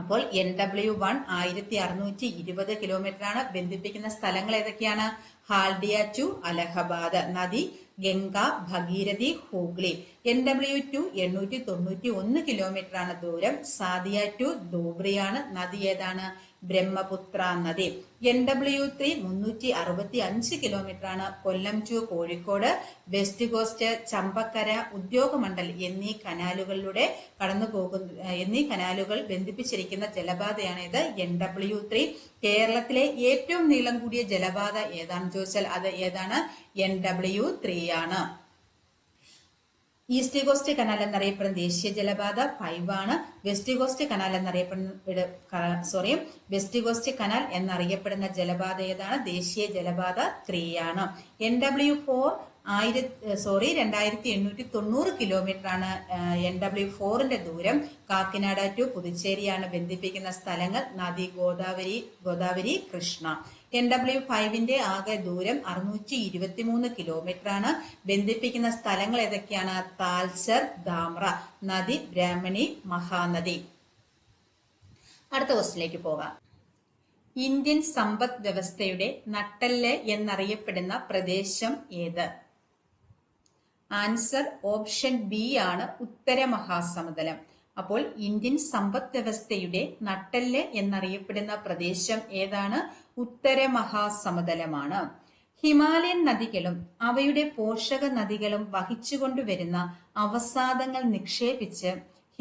അപ്പോൾ NW1 1620 കിലോമീറ്റർ ആണ്. ബന്ധിപ്പിക്കുന്ന സ്ഥലങ്ങൾ ഏതൊക്കെയാണ്? ഹാൽഡിയ ടു അലഹബാദ് നദി, ഗംഗ, ഭഗീരഥി, ഹൂഗ്ലി. NW2 891 കിലോമീറ്റർ ആണ് ദൂരം. സാദിയ ടു ധൂബ്രിയാണ്. നദി ഏതാണ്? ബ്രഹ്മപുത്ര നദി. NW3 365 കിലോമീറ്റർ ആണ്. Kollam to Kozhikode, west coast, Champakkara, Udyogamandal എന്നീ കനാലുകൾ ബന്ധിപ്പിച്ചിരിക്കുന്ന ജലപാതയാണ് ഇത് NW3. കേരളത്തിലെ ഏറ്റവും നീളം കൂടിയ ജലപാത ഏതാണെന്ന് ചോദിച്ചാൽ അത് ഏതാണ്? NW3 ആണ്. ഈസ്റ്റ് കോസ്റ്റ് കനാൽ എന്നറിയപ്പെടുന്ന ദേശീയ ജലപാത 5 ആണ്. വെസ്റ്റ് കോസ്റ്റ് കനാൽ എന്നറിയപ്പെടുന്ന ജലപാത ഏതാണ്? ദേശീയ ജലപാത 3 ആണ്. NW4 2890 കിലോമീറ്റർ ആണ് NW4ന്റെ ദൂരം. കാക്കിനാട ടു പുതുച്ചേരിയാണ് ബന്ധിപ്പിക്കുന്ന സ്ഥലങ്ങൾ. നദി ഗോദാവരി, കൃഷ്ണ. NW5ന്റെ ആകെ ദൂരം 623 കിലോമീറ്റർ ആണ്. ബന്ധിപ്പിക്കുന്ന സ്ഥലങ്ങൾ ഏതൊക്കെയാണ്? താൽച്ചർ, ധാംറ, നദി, ബ്രാഹ്മണി, മഹാനദി. അടുത്ത ക്വസ്റ്റിലേക്ക് പോകാം. ഇന്ത്യൻ സമ്പദ് വ്യവസ്ഥയുടെ നട്ടെല്ല് എന്നറിയപ്പെടുന്ന പ്രദേശം ഏത്? ആൻസർ ഓപ്ഷൻ ബി ആണ്, ഉത്തര മഹാസമതലം. അപ്പോൾ ഇന്ത്യൻ സമ്പദ് വ്യവസ്ഥയുടെ നട്ടെല്ല് എന്നറിയപ്പെടുന്ന പ്രദേശം ഏതാണ്? ഉത്തര മഹാസമതലമാണ്. ഹിമാലയൻ നദികളും അവയുടെ പോഷക നദികളും വഹിച്ചുകൊണ്ടുവരുന്ന അവസാദങ്ങൾ നിക്ഷേപിച്ച്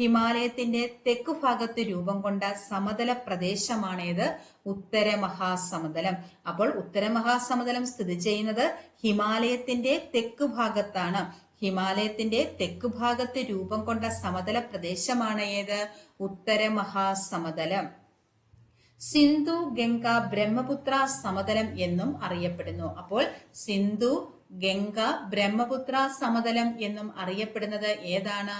ഹിമാലയത്തിന്റെ തെക്കു ഭാഗത്ത് രൂപം കൊണ്ട സമതല പ്രദേശമാണേത്? ഉത്തര മഹാസമതലം. അപ്പോൾ ഉത്തര മഹാസമതലം സ്ഥിതി ചെയ്യുന്നത് ഹിമാലയത്തിന്റെ തെക്കു ഭാഗത്താണ്. ഹിമാലയത്തിന്റെ തെക്കു ഭാഗത്ത് രൂപം കൊണ്ട സമതല പ്രദേശമാണ് ഏത്? ഉത്തര മഹാസമതലം. സിന്ധു ഗംഗ ബ്രഹ്മപുത്ര സമതലം എന്നും അറിയപ്പെടുന്നു. അപ്പോൾ സിന്ധു ഗംഗ ബ്രഹ്മപുത്ര സമതലം എന്നും അറിയപ്പെടുന്നത് ഏതാണ്?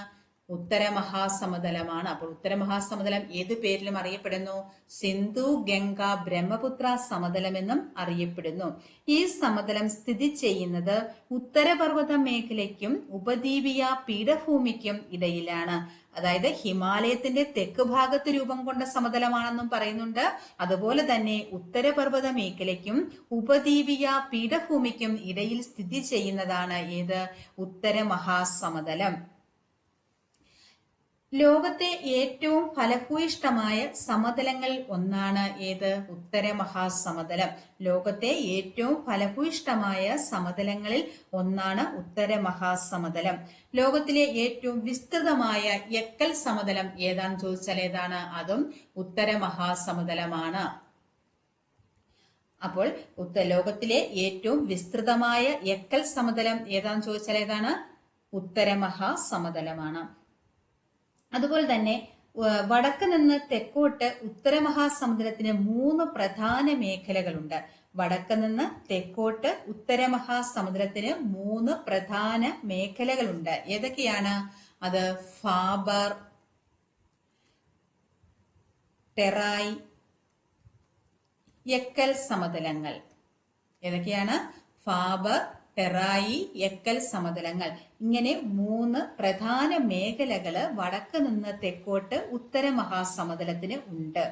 ഉത്തര മഹാസമതലമാണ്. അപ്പോൾ ഉത്തര മഹാസമതലം ഏതു പേരിലും അറിയപ്പെടുന്നു? സിന്ധു ഗംഗ ബ്രഹ്മപുത്ര സമതലം എന്നും അറിയപ്പെടുന്നു. ഈ സമതലം സ്ഥിതി ചെയ്യുന്നത് ഉത്തരപർവ്വത മേഖലയ്ക്കും ഉപദ്വീപീയ പീഠഭൂമിക്കും ഇടയിലാണ്. അതായത് ഹിമാലയത്തിന്റെ തെക്ക് ഭാഗത്ത് രൂപം കൊണ്ട സമതലമാണെന്നും പറയുന്നുണ്ട്. അതുപോലെ തന്നെ ഉത്തരപർവ്വത മേഖലയ്ക്കും ഉപദ്വീപീയ പീഠഭൂമിക്കും ഇടയിൽ സ്ഥിതി ചെയ്യുന്നതാണ് ഏത്? ഉത്തര മഹാസമതലം. ലോകത്തെ ഏറ്റവും ഫലഭൂയിഷ്ഠമായ സമതലങ്ങളിൽ ഒന്നാണ് ഏത്? ഉത്തര മഹാസമതലം. ലോകത്തെ ഏറ്റവും ഫലഭൂയിഷ്ഠമായ സമതലങ്ങളിൽ ഒന്നാണ് ഉത്തര മഹാസമതലം. ലോകത്തിലെ ഏറ്റവും വിസ്തൃതമായ എക്കൽ സമതലം ഏതാണെന്ന് ചോദിച്ചാൽ ഏതാണ്? അതും ഉത്തര മഹാസമതലമാണ്. അപ്പോൾ ലോകത്തിലെ ഏറ്റവും വിസ്തൃതമായ എക്കൽ സമതലം ഏതാണെന്ന് ചോദിച്ചാൽ ഏതാണ്? ഉത്തര മഹാസമതലമാണ്. അതുപോലെ തന്നെ വടക്ക് നിന്ന് തെക്കോട്ട് ഉത്തര മഹാസമുദ്രത്തിന് 3 പ്രധാന മേഖലകളുണ്ട്. വടക്ക് നിന്ന് തെക്കോട്ട് ഉത്തര മഹാസമുദ്രത്തിന് 3 പ്രധാന മേഖലകളുണ്ട്. ഏതൊക്കെയാണ് അത്? ഫാബർ, ടെറായ്, എക്കൽ സമതലങ്ങൾ. ഏതൊക്കെയാണ്? ഫാബർ, ടെറായി, എക്കൽ സമതലങ്ങൾ. ഇങ്ങനെ 3 പ്രധാന മേഖലകള് വടക്ക് നിന്ന് തെക്കോട്ട് ഉത്തര മഹാസമതലത്തിന് ഉണ്ട്.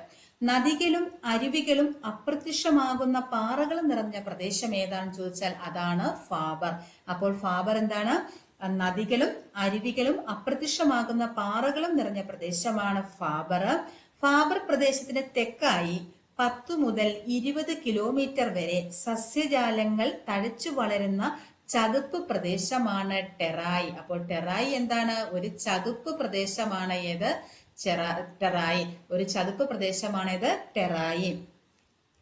നദികളും അരുവികളും അപ്രത്യക്ഷമാകുന്ന പാറകൾ നിറഞ്ഞ പ്രദേശം ഏതാണെന്ന് ചോദിച്ചാൽ അതാണ് ഫാബർ. അപ്പോൾ ഫാബർ എന്താണ്? നദികളും അരുവികളും അപ്രത്യക്ഷമാകുന്ന പാറകളും നിറഞ്ഞ പ്രദേശമാണ് ഫാബർ. ഫാബർ പ്രദേശത്തിന് തെക്കായി 10 മുതൽ 20 കിലോമീറ്റർ വരെ സസ്യജാലങ്ങൾ തഴച്ചു വളരുന്ന ചതുപ്പ് പ്രദേശമാണ് ടെറായി. അപ്പോൾ ടെറായി എന്താണ്? ഒരു ചതുപ്പ് പ്രദേശമാണ് ഏത്? ടെറായി. ഒരു ചതുപ്പ് പ്രദേശമാണ് ഏത്? ടെറായി.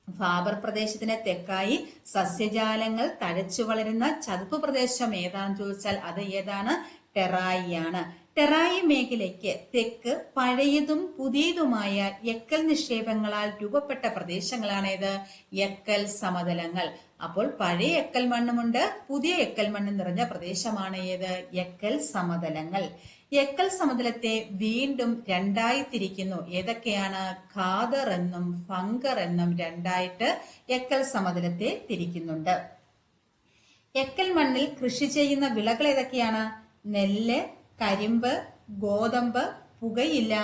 ഫാബർ പ്രദേശത്തിന് തെക്കായി സസ്യജാലങ്ങൾ തഴച്ചു വളരുന്ന ചതുപ്പ് പ്രദേശം ഏതാണെന്ന് ചോദിച്ചാൽ അത് ഏതാണ്? ടെറായി ആണ്. ടെറായി മേഖലയ്ക്ക് തെക്ക് പഴയതും പുതിയതുമായ എക്കൽ നിക്ഷേപങ്ങളാൽ രൂപപ്പെട്ട പ്രദേശങ്ങളാണ് ഏത്? എക്കൽ സമതലങ്ങൾ. അപ്പോൾ പഴയ എക്കൽ മണ്ണുമുണ്ട്, പുതിയ എക്കൽ മണ്ണ് നിറഞ്ഞ പ്രദേശമാണ് ഏത്? എക്കൽ സമതലങ്ങൾ. എക്കൽ സമതലത്തെ വീണ്ടും 2ആയി തിരിക്കുന്നു. ഏതൊക്കെയാണ്? ഖാദർ എന്നും ഫംഗർ എന്നും 2ആയിട്ട് എക്കൽ സമതലത്തെ തിരിക്കുന്നുണ്ട്. എക്കൽ മണ്ണിൽ കൃഷി ചെയ്യുന്ന വിളകൾ ഏതൊക്കെയാണ്? നെല്ല്, കരിമ്പ്, ഗോതമ്പ്, പുകയില,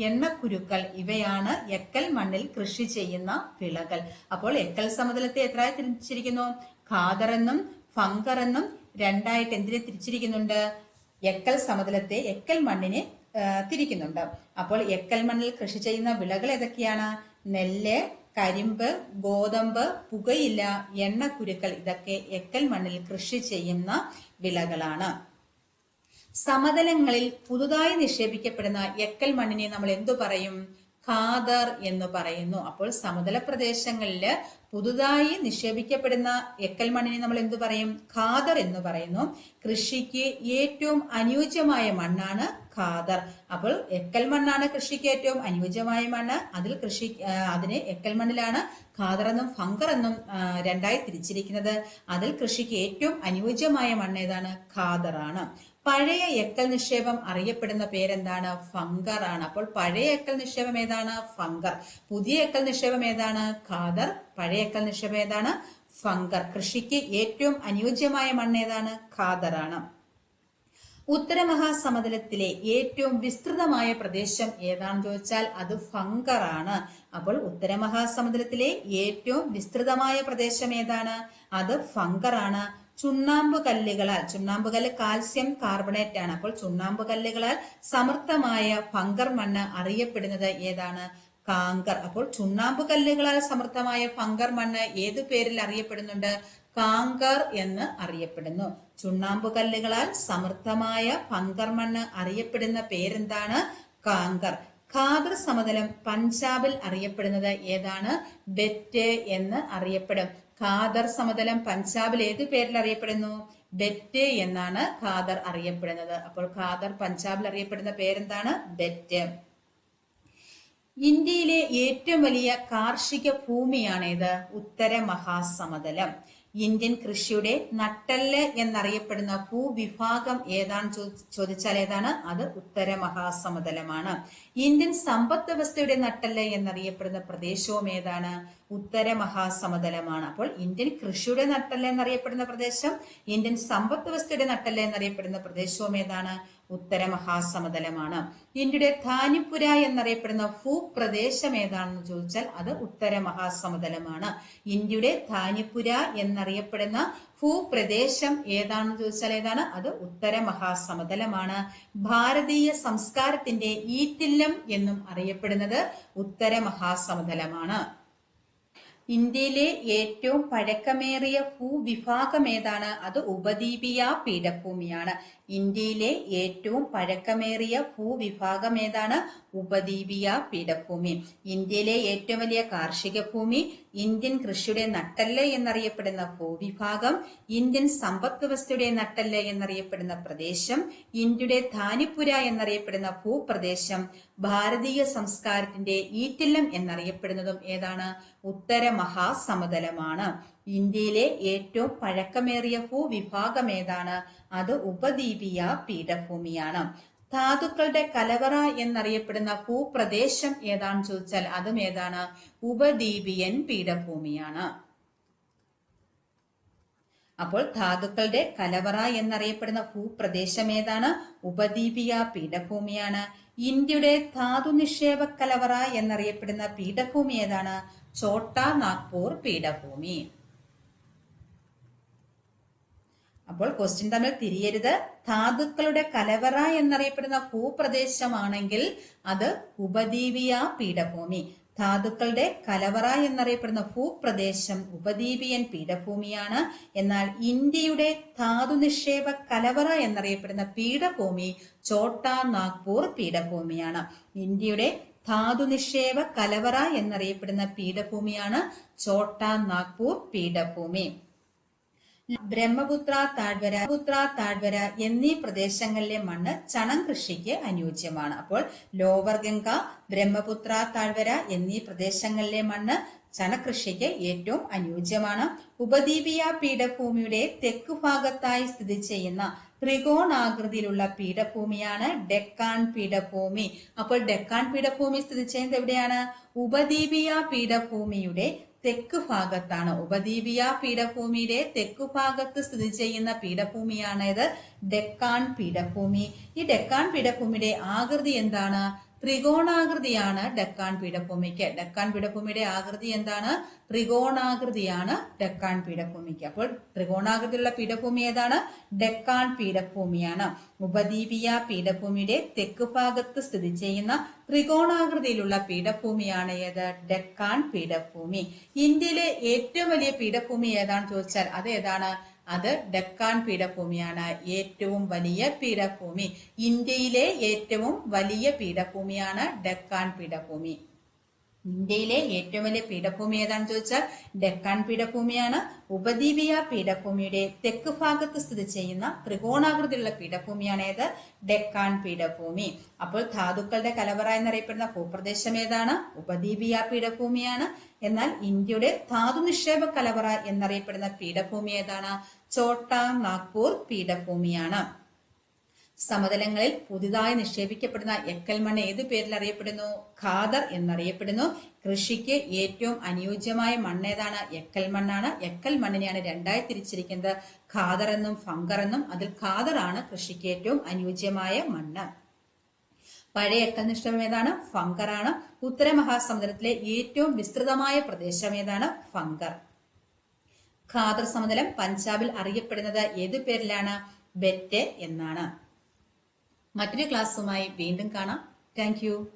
എണ്ണക്കുരുക്കൾ ഇവയാണ് എക്കൽ മണ്ണിൽ കൃഷി ചെയ്യുന്ന വിളകൾ. അപ്പോൾ എക്കൽ സമതലത്തെ എത്രയായി തിരിച്ചിരിക്കുന്നു? ഖാദർ എന്നും ഫംഗർ എന്നും 2ആയിട്ട് എന്തിനെ തിരിച്ചിരിക്കുന്നുണ്ട്? എക്കൽ സമതലത്തെ എക്കൽ മണ്ണിനെ തിരിക്കുന്നുണ്ട്. അപ്പോൾ എക്കൽ മണ്ണിൽ കൃഷി ചെയ്യുന്ന വിളകൾ ഏതൊക്കെയാണ്? നെല്ല്, കരിമ്പ്, ഗോതമ്പ്, പുകയില, എണ്ണക്കുരുക്കൾ ഇതൊക്കെ എക്കൽ മണ്ണിൽ കൃഷി ചെയ്യുന്ന വിളകളാണ്. സമതലങ്ങളിൽ പുതുതായി നിക്ഷേപിക്കപ്പെടുന്ന എക്കൽ മണ്ണിനെ നമ്മൾ എന്തു പറയും? ഖാദർ എന്ന് പറയുന്നു. അപ്പോൾ സമതല പ്രദേശങ്ങളില് പുതുതായി നിക്ഷേപിക്കപ്പെടുന്ന എക്കൽ മണ്ണിനെ നമ്മൾ എന്തു പറയും? ഖാദർ എന്ന് പറയുന്നു. കൃഷിക്ക് ഏറ്റവും അനുയോജ്യമായ മണ്ണാണ് ഖാദർ. അപ്പോൾ എക്കൽ മണ്ണാണ് കൃഷിക്ക് ഏറ്റവും അനുയോജ്യമായ മണ്ണ്. അതിന് എക്കൽ മണ്ണിലാണ് ഖാദർ എന്നും ഫംഗർ എന്നും 2ആയി തിരിച്ചിരിക്കുന്നത്. അതിൽ കൃഷിക്ക് ഏറ്റവും അനുയോജ്യമായ മണ്ണ് ഏതാണ്? ഖാദർ ആണ്. പഴയ എക്കൽ നിക്ഷേപം അറിയപ്പെടുന്ന പേരെന്താണ്? ഫംഗർ ആണ്. അപ്പോൾ പഴയ എക്കൽ നിക്ഷേപം ഏതാണ്? ഫംഗർ. പുതിയ എക്കൽ നിക്ഷേപം ഏതാണ്? ഖാദർ. പഴയ എക്കൽ നിക്ഷേപം ഏതാണ്? ഫംഗർ. കൃഷിക്ക് ഏറ്റവും അനുയോജ്യമായ മണ്ണ് ഏതാണ്? ഖാദർ ആണ്. ഉത്തര മഹാസമതലത്തിലെ ഏറ്റവും വിസ്തൃതമായ പ്രദേശം ഏതാണെന്ന് ചോദിച്ചാൽ അത് ഫംഗർ ആണ്. അപ്പോൾ ഉത്തര മഹാസമുദ്രത്തിലെ ഏറ്റവും വിസ്തൃതമായ പ്രദേശം ഏതാണ്? അത് ഫംഗർ ആണ്. ചുണ്ണാമ്പ് കല്ല് കാൽസ്യം കാർബണേറ്റ് ആണ്. അപ്പോൾ ചുണ്ണാമ്പ് കല്ലുകളാൽ സമൃദ്ധമായ ഫംഗർ മണ്ണ് അറിയപ്പെടുന്നത് ഏതാണ്? കാങ്കർ. അപ്പോൾ ചുണ്ണാമ്പ് കല്ലുകളാൽ സമൃദ്ധമായ ഫംഗർ മണ്ണ് ഏതു പേരിൽ അറിയപ്പെടുന്നുണ്ട്? കാങ്കർ എന്ന് അറിയപ്പെടുന്നു. ചുണ്ണാമ്പ് കല്ലുകളാൽ സമൃദ്ധമായ ഫംഗർ മണ്ണ് അറിയപ്പെടുന്ന പേരെന്താണ്? കാങ്കർ. ഖാദർ സമതലം പഞ്ചാബിൽ അറിയപ്പെടുന്നത് ഏതാണ്? ബെറ്റ് എന്ന് അറിയപ്പെടും. ഖാദർ സമതലം പഞ്ചാബിൽ ഏത് പേരിൽ അറിയപ്പെടുന്നു? ബെറ്റ് എന്നാണ് ഖാദർ അറിയപ്പെടുന്നത്. അപ്പോൾ ഖാദർ പഞ്ചാബിൽ അറിയപ്പെടുന്ന പേരെന്താണ്? ബെറ്റ്. ഇന്ത്യയിലെ ഏറ്റവും വലിയ കാർഷിക ഭൂമിയാണേത്? ഉത്തര മഹാസമതലം. ഇന്ത്യൻ കൃഷിയുടെ നട്ടെല്ല് എന്നറിയപ്പെടുന്ന ഭൂവിഭാഗം ഏതാണെന്ന് ചോദിച്ചാൽ ഏതാണ്? അത് ഉത്തര മഹാസമതലമാണ്. ഇന്ത്യൻ സമ്പദ് വ്യവസ്ഥയുടെ നട്ടെല്ല് എന്നറിയപ്പെടുന്ന പ്രദേശവും ഏതാണ്? ഉത്തര മഹാസമതലമാണ്. അപ്പോൾ ഇന്ത്യൻ കൃഷിയുടെ നട്ടെല്ല് എന്നറിയപ്പെടുന്ന പ്രദേശം, ഇന്ത്യൻ സമ്പദ് വ്യവസ്ഥയുടെ നട്ടെല്ല് എന്നറിയപ്പെടുന്ന പ്രദേശവും ഏതാണ്? ഉത്തര മഹാസമതലമാണ്. ഇന്ത്യയുടെ ധാനിപുര എന്നറിയപ്പെടുന്ന ഭൂപ്രദേശം ഏതാണെന്ന് ചോദിച്ചാൽ അത് ഉത്തര മഹാസമതലമാണ്. ഇന്ത്യയുടെ ധാനിപുര എന്നറിയപ്പെടുന്ന ഭൂപ്രദേശം ഏതാണെന്ന് ചോദിച്ചാൽ ഏതാണ്? അത് ഉത്തര മഹാസമതലമാണ്. ഭാരതീയ സംസ്കാരത്തിന്റെ ഈറ്റില്ലം എന്നും അറിയപ്പെടുന്നത് ഉത്തര മഹാസമതലമാണ്. ഇന്ത്യയിലെ ഏറ്റവും പഴക്കമേറിയ ഭൂവിഭാഗം ഏതാണ്? അത് ഉപദ്വീപീയ പീഠഭൂമിയാണ്. ഇന്ത്യയിലെ ഏറ്റവും പഴക്കമേറിയ ഭൂവിഭാഗം ഏതാണ്? ഉപദ്വീപീയ പീഠഭൂമി. ഇന്ത്യയിലെ ഏറ്റവും വലിയ കാർഷിക ഭൂമി, ഇന്ത്യൻ കൃഷിയുടെ നട്ടെല്ല് എന്നറിയപ്പെടുന്ന ഭൂവിഭാഗം, ഇന്ത്യൻ സമ്പദ് വ്യവസ്ഥയുടെ നട്ടെല്ല് എന്നറിയപ്പെടുന്ന പ്രദേശം, ഇന്ത്യയുടെ ധാനിപുര എന്നറിയപ്പെടുന്ന ഭൂപ്രദേശം, ഭാരതീയ സംസ്കാരത്തിന്റെ ഈറ്റില്ലം എന്നറിയപ്പെടുന്നതും ഏതാണ്? ഉത്തര മഹാസമതലമാണ്. ഇന്ത്യയിലെ ഏറ്റവും പഴക്കമേറിയ ഭൂവിഭാഗം ഏതാണ്? അത് ഉപദ്വീപീയ പീഠഭൂമിയാണ്. ധാതുക്കളുടെ കലവറ എന്നറിയപ്പെടുന്ന ഭൂപ്രദേശം ഏതാണെന്ന് ചോദിച്ചാൽ അതും ഏതാണ്? ഉപദ്വീപിയൻ പീഠഭൂമിയാണ്. അപ്പോൾ ധാതുക്കളുടെ കലവറ എന്നറിയപ്പെടുന്ന ഭൂപ്രദേശം ഏതാണ്? ഉപദ്വീപീയ പീഠഭൂമിയാണ്. ഇന്ത്യയുടെ ധാതു നിക്ഷേപ കലവറ എന്നറിയപ്പെടുന്ന പീഠഭൂമി ഏതാണ്? ഛോട്ടാ നാഗ്പൂർ പീഠഭൂമി. അപ്പോൾ ക്വസ്റ്റ്യൻ തമ്മിൽ തിരിയരുത്. ധാതുക്കളുടെ കലവറ എന്നറിയപ്പെടുന്ന ഭൂപ്രദേശമാണെങ്കിൽ അത് ഉപദ്വീപീയ പീഠഭൂമി. ധാതുക്കളുടെ കലവറ എന്നറിയപ്പെടുന്ന ഭൂപ്രദേശം ഉപദ്വീപിയൻ പീഠഭൂമിയാണ്. എന്നാൽ ഇന്ത്യയുടെ ധാതു നിക്ഷേപ കലവറ എന്നറിയപ്പെടുന്ന പീഠഭൂമി ഛോട്ടാ നാഗ്പൂർ പീഠഭൂമിയാണ്. ഇന്ത്യയുടെ ധാതു നിക്ഷേപ കലവറ എന്നറിയപ്പെടുന്ന പീഠഭൂമിയാണ് ഛോട്ടാ നാഗ്പൂർ പീഠഭൂമി. ബ്രഹ്മപുത്ര താഴ്വര എന്നീ പ്രദേശങ്ങളിലെ മണ്ണ് ചണം കൃഷിക്ക് അനുയോജ്യമാണ്. അപ്പോൾ ലോവർ ഗംഗ, ബ്രഹ്മപുത്ര താഴ്വര എന്നീ പ്രദേശങ്ങളിലെ മണ്ണ് ചണകൃഷിക്ക് ഏറ്റവും അനുയോജ്യമാണ്. ഉപദ്വീപീയ പീഠഭൂമിയുടെ തെക്കു ഭാഗത്തായി സ്ഥിതി ചെയ്യുന്ന ത്രികോണാകൃതിയിലുള്ള പീഠഭൂമിയാണ് ഡെക്കാൻ പീഠഭൂമി. അപ്പോൾ ഡെക്കാൻ പീഠഭൂമി സ്ഥിതി ചെയ്യുന്നത് എവിടെയാണ്? ഉപദ്വീപീയ പീഠഭൂമിയുടെ തെക്കു ഭാഗത്താണ്. ഉപദ്വീപീയ പീഠഭൂമിയുടെ തെക്കു ഭാഗത്ത് സ്ഥിതി ചെയ്യുന്ന പീഠഭൂമിയാണിത് ഡെക്കാൻ പീഠഭൂമി. ഈ ഡെക്കാൻ പീഠഭൂമിയുടെ ആകൃതി എന്താണ്? ത്രികോണാകൃതിയാണ് ഡെക്കാൻ പീഠഭൂമിക്ക്. ഡെക്കാൻ പീഠഭൂമിയുടെ ആകൃതി എന്താണ്? ത്രികോണാകൃതിയാണ് ഡെക്കാൻ പീഠഭൂമിക്ക്. അപ്പോൾ ത്രികോണാകൃതിയുള്ള പീഠഭൂമി ഏതാണ്? ഡെക്കാൻ പീഠഭൂമിയാണ്. ഉപദ്വീപീയ പീഠഭൂമിയുടെ തെക്കു ഭാഗത്ത് സ്ഥിതി ചെയ്യുന്ന ത്രികോണാകൃതിയിലുള്ള പീഠഭൂമിയാണ് ഏത്? ഡെക്കാൻ പീഠഭൂമി. ഇന്ത്യയിലെ ഏറ്റവും വലിയ പീഠഭൂമി ഏതാണെന്ന് ചോദിച്ചാൽ അത് ഏതാണ്? അത് ഡെക്കാൻ പീഠഭൂമിയാണ്. ഏറ്റവും വലിയ പീഠഭൂമി, ഇന്ത്യയിലെ ഏറ്റവും വലിയ പീഠഭൂമിയാണ് ഡെക്കാൻ പീഠഭൂമി. ഇന്ത്യയിലെ ഏറ്റവും വലിയ പീഠഭൂമി ഏതാണെന്ന് ചോദിച്ചാൽ ഡെക്കാൻ പീഠഭൂമിയാണ്. ഉപദ്വീപീയ പീഠഭൂമിയുടെ തെക്ക് ഭാഗത്ത് സ്ഥിതി ചെയ്യുന്ന ത്രികോണാകൃതിയുള്ള പീഠഭൂമിയാണ് ഏത്? ഡെക്കാൻ പീഠഭൂമി. അപ്പോൾ ധാതുക്കളുടെ കലവറ എന്നറിയപ്പെടുന്ന ഭൂപ്രദേശം ഏതാണ്? ഉപദ്വീപീയ പീഠഭൂമിയാണ്. എന്നാൽ ഇന്ത്യയുടെ ധാതു നിക്ഷേപ കലവറ എന്നറിയപ്പെടുന്ന പീഠഭൂമി ഏതാണ്? ഛോട്ടാ നാഗ്പൂർ പീഠഭൂമിയാണ്. സമതലങ്ങളിൽ പുതുതായി നിക്ഷേപിക്കപ്പെടുന്ന എക്കൽ മണ്ണ് ഏത് പേരിൽ അറിയപ്പെടുന്നു? ഖാദർ എന്നറിയപ്പെടുന്നു. കൃഷിക്ക് ഏറ്റവും അനുയോജ്യമായ മണ്ണ് ഏതാണ്? എക്കൽ മണ്ണാണ്. എക്കൽ മണ്ണിനെയാണ് രണ്ടായി തിരിച്ചിരിക്കുന്നത്, ഖാദർ എന്നും ഫംഗർ എന്നും. അതിൽ ഖാദർ ആണ് കൃഷിക്ക് ഏറ്റവും അനുയോജ്യമായ മണ്ണ്. പഴയ എക്കൽ നിക്ഷേപം ഏതാണ്? ഫംഗർ ആണ്. ഉത്തര മഹാസമുദ്രത്തിലെ ഏറ്റവും വിസ്തൃതമായ പ്രദേശം ഏതാണ്? ഫംഗർ. ഖാദർ സമതലം പഞ്ചാബിൽ അറിയപ്പെടുന്നത് ഏതു പേരിലാണ്? ബെറ്റ് എന്നാണ്. മറ്റൊരു ക്ലാസ്സുമായി വീണ്ടും കാണാം. Thank you.